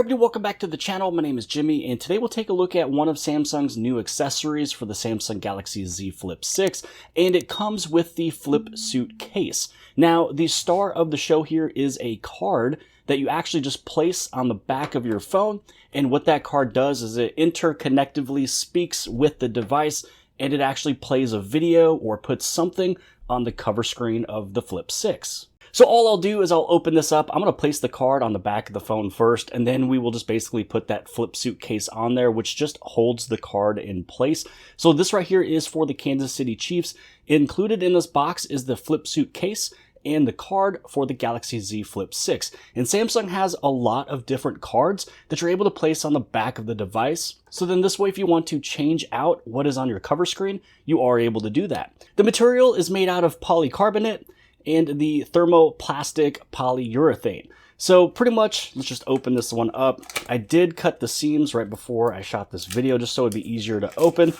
everybody, welcome back to the channel. My name is Jimmy, and today we'll take a look at one of Samsung's new accessories for the Samsung Galaxy Z Flip6, and it comes with the Flipsuit case. Now, the star of the show here is a card that you actually just place on the back of your phone, and what that card does is it interconnectively speaks with the device, and it actually plays a video or puts something on the cover screen of the Flip6. So all I'll do is I'll open this up. I'm going to place the card on the back of the phone first, and then we will just basically put that Flipsuit case on there, which just holds the card in place. So this right here is for the Kansas City Chiefs. Included in this box is the Flipsuit case and the card for the Galaxy Z Flip6. And Samsung has a lot of different cards that you're able to place on the back of the device. So then this way, if you want to change out what is on your cover screen, you are able to do that. The material is made out of polycarbonate and the thermoplastic polyurethane. So pretty much, let's just open this one up. I did cut the seams right before I shot this video just so it'd be easier to open.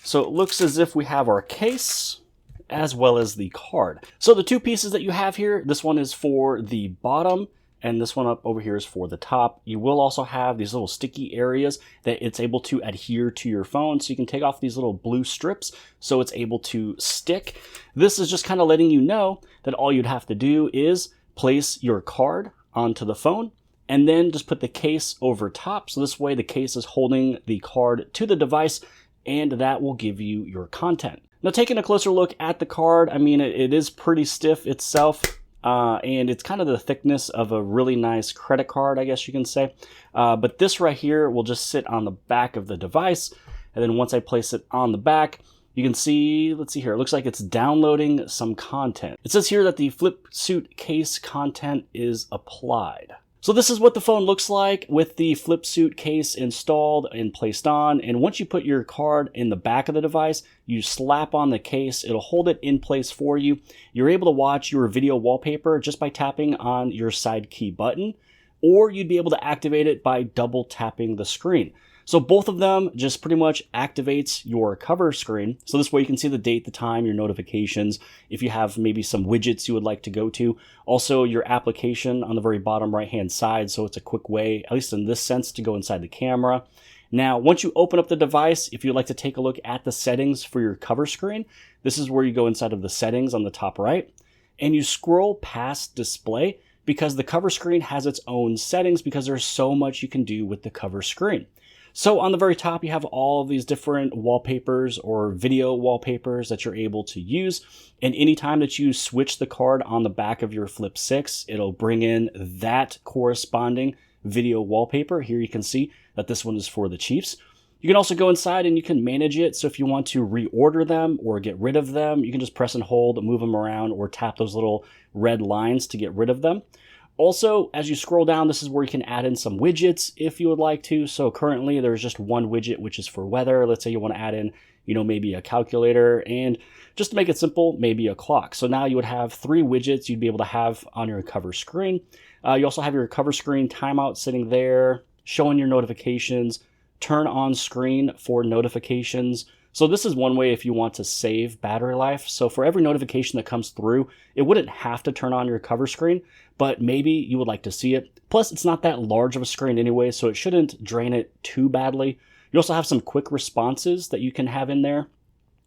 So it looks as if we have our case as well as the card. So the two pieces that you have here, this one is for the bottom and this one up over here is for the top. You will also have these little sticky areas that it's able to adhere to your phone. So you can take off these little blue strips so it's able to stick. This is just kind of letting you know that all you'd have to do is place your card onto the phone and then just put the case over top. So this way the case is holding the card to the device and that will give you your content. Now taking a closer look at the card, I mean, it is pretty stiff itself. And it's kind of the thickness of a really nice credit card, I guess you can say. But this right here will just sit on the back of the device. And then once I place it on the back, you can see, let's see here, it looks like it's downloading some content. It says here that the Flipsuit case content is applied. So this is what the phone looks like with the Flipsuit case installed and placed on. And once you put your card in the back of the device, you slap on the case, it'll hold it in place for you. You're able to watch your video wallpaper just by tapping on your side key button, or you'd be able to activate it by double tapping the screen. So both of them just pretty much activates your cover screen. So this way you can see the date, the time, your notifications, if you have maybe some widgets you would like to go to. Also your application on the very bottom right-hand side. So it's a quick way, at least in this sense, to go inside the camera. Now, once you open up the device, if you'd like to take a look at the settings for your cover screen, this is where you go inside of the settings on the top right, and you scroll past display because the cover screen has its own settings because there's so much you can do with the cover screen. So on the very top, you have all of these different wallpapers or video wallpapers that you're able to use. And anytime that you switch the card on the back of your Flip6, it'll bring in that corresponding video wallpaper. Here you can see that this one is for the Chiefs. You can also go inside and you can manage it. So if you want to reorder them or get rid of them, you can just press and hold, move them around, or tap those little red lines to get rid of them. Also, as you scroll down, this is where you can add in some widgets if you would like to. So currently there's just one widget, which is for weather. Let's say you want to add in, maybe a calculator, and just to make it simple, maybe a clock. So now you would have 3 widgets you'd be able to have on your cover screen. You also have your cover screen timeout sitting there, showing your notifications, turn on screen for notifications. So this is one way if you want to save battery life. So for every notification that comes through, it wouldn't have to turn on your cover screen, but maybe you would like to see it. Plus, it's not that large of a screen anyway, so it shouldn't drain it too badly. You also have some quick responses that you can have in there.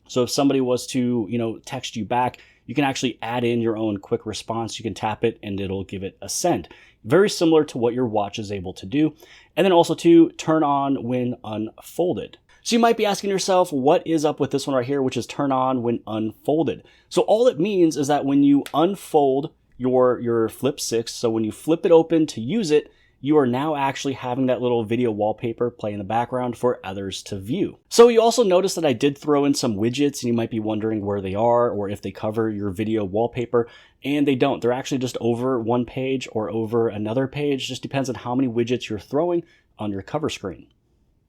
So if somebody was to, text you back, you can actually add in your own quick response. You can tap it and it'll give it a send. Very similar to what your watch is able to do. And then also to turn on when unfolded. So you might be asking yourself, what is up with this one right here, which is turn on when unfolded? So all it means is that when you unfold your Flip6, so when you flip it open to use it, you are now actually having that little video wallpaper play in the background for others to view. So you also notice that I did throw in some widgets, and you might be wondering where they are or if they cover your video wallpaper, and they don't. They're actually just over one page or over another page. Just depends on how many widgets you're throwing on your cover screen.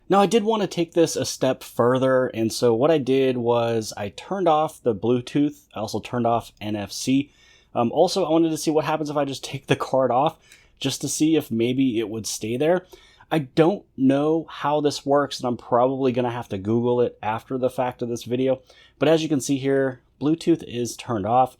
Now I did want to take this a step further, and so what I did was I turned off the Bluetooth. I also turned off NFC. Also, I wanted to see what happens if I just take the card off, just to see if maybe it would stay there. I don't know how this works, and I'm probably going to have to Google it after the fact of this video. But as you can see here, Bluetooth is turned off.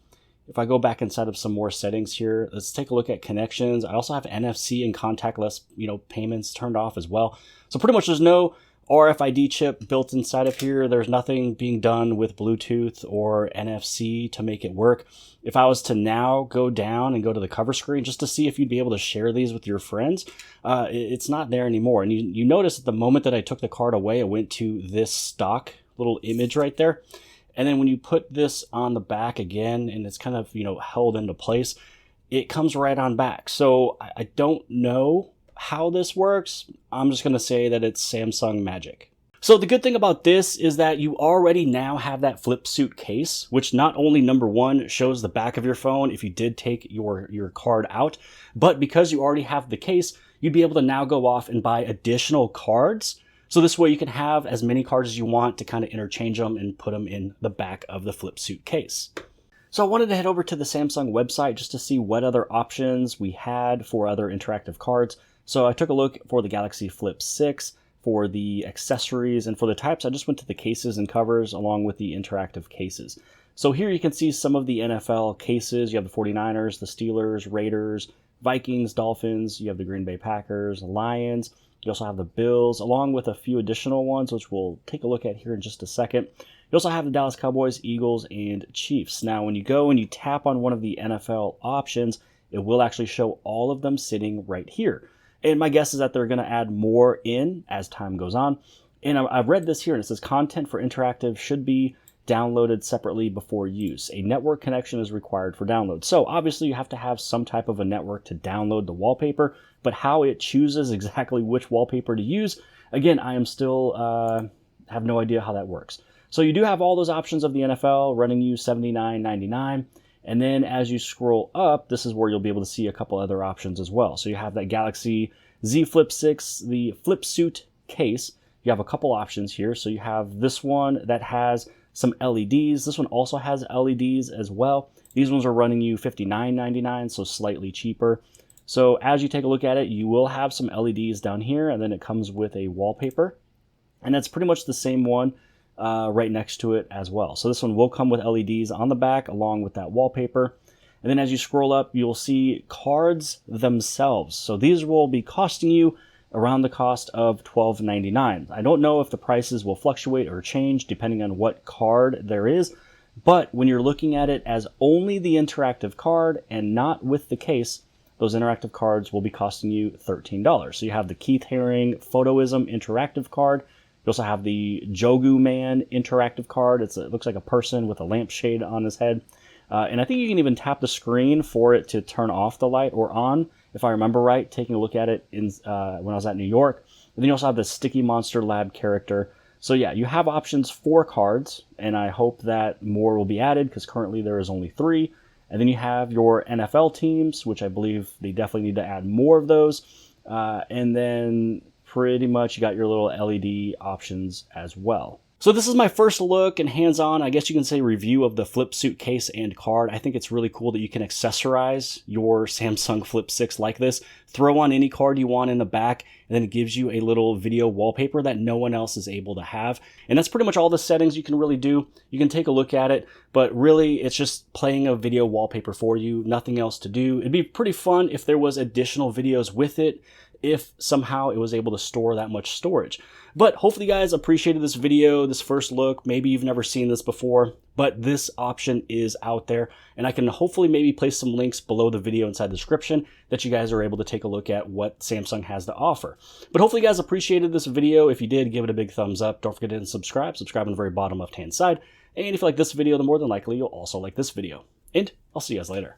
if I go back inside of some more settings here, let's take a look at connections. I also have NFC and contactless, payments turned off as well. So pretty much there's no RFID chip built inside of here. There's nothing being done with Bluetooth or NFC to make it work. If I was to now go down and go to the cover screen just to see if you'd be able to share these with your friends, it's not there anymore. And you notice at the moment that I took the card away, it went to this stock little image right there. And then when you put this on the back again, and it's kind of, held into place, it comes right on back. So I don't know how this works. I'm just going to say that it's Samsung magic. So the good thing about this is that you already now have that Flipsuit case, which not only, number one, shows the back of your phone if you did take your card out, but because you already have the case, you'd be able to now go off and buy additional cards. So this way you can have as many cards as you want to kind of interchange them and put them in the back of the Flipsuit case. So I wanted to head over to the Samsung website just to see what other options we had for other interactive cards. So I took a look for the Galaxy Flip6, for the accessories, and for the types, I just went to the cases and covers along with the interactive cases. So here you can see some of the NFL cases. You have the 49ers, the Steelers, Raiders, Vikings, Dolphins. You have the Green Bay Packers, Lions. You also have the Bills, along with a few additional ones, which we'll take a look at here in just a second. You also have the Dallas Cowboys, Eagles, and Chiefs. Now, when you go and you tap on one of the NFL options, it will actually show all of them sitting right here. And my guess is that they're going to add more in as time goes on. And I've read this here, and it says content for interactive should be downloaded separately before use. A network connection is required for download. So obviously you have to have some type of a network to download the wallpaper, but how it chooses exactly which wallpaper to use, again, I am still have no idea how that works. So you do have all those options of the NFL running you $79.99. And then as you scroll up, this is where you'll be able to see a couple other options as well. So you have that Galaxy Z Flip6, the Flipsuit case. You have a couple options here. So you have this one that has some LEDs. This one also has LEDs as well. These ones are running you $59.99, so slightly cheaper. So as you take a look at it, you will have some LEDs down here, and then it comes with a wallpaper. And that's pretty much the same one right next to it as well. So this one will come with LEDs on the back along with that wallpaper. And then as you scroll up, you'll see cards themselves. So these will be costing you around the cost of $12.99. I don't know if the prices will fluctuate or change depending on what card there is, but when you're looking at it as only the interactive card and not with the case, those interactive cards will be costing you $13. So you have the Keith Haring Photoism interactive card. You also have the Jogu Man interactive card. It looks like a person with a lampshade on his head. And I think you can even tap the screen for it to turn off the light or on, if I remember right, taking a look at it when I was at New York. And then you also have the Sticky Monster Lab character. So yeah, you have options for cards, and I hope that more will be added because currently there is only 3. And then you have your NFL teams, which I believe they definitely need to add more of those. And then pretty much you got your little LED options as well. So this is my first look and hands-on, I guess you can say, review of the Flipsuit case and card. I think it's really cool that you can accessorize your Samsung Flip 6 like this. Throw on any card you want in the back, and then it gives you a little video wallpaper that no one else is able to have. And that's pretty much all the settings you can really do. You can take a look at it, but really it's just playing a video wallpaper for you, nothing else to do. It'd be pretty fun if there was additional videos with it, if somehow it was able to store that much storage. But hopefully you guys appreciated this video, this first look. Maybe you've never seen this before, but this option is out there, and I can hopefully maybe place some links below the video inside the description that you guys are able to take a look at what Samsung has to offer. But hopefully you guys appreciated this video. If you did, give it a big thumbs up. Don't forget to subscribe on the very bottom left-hand side. And if you like this video, then more than likely you'll also like this video. And I'll see you guys later.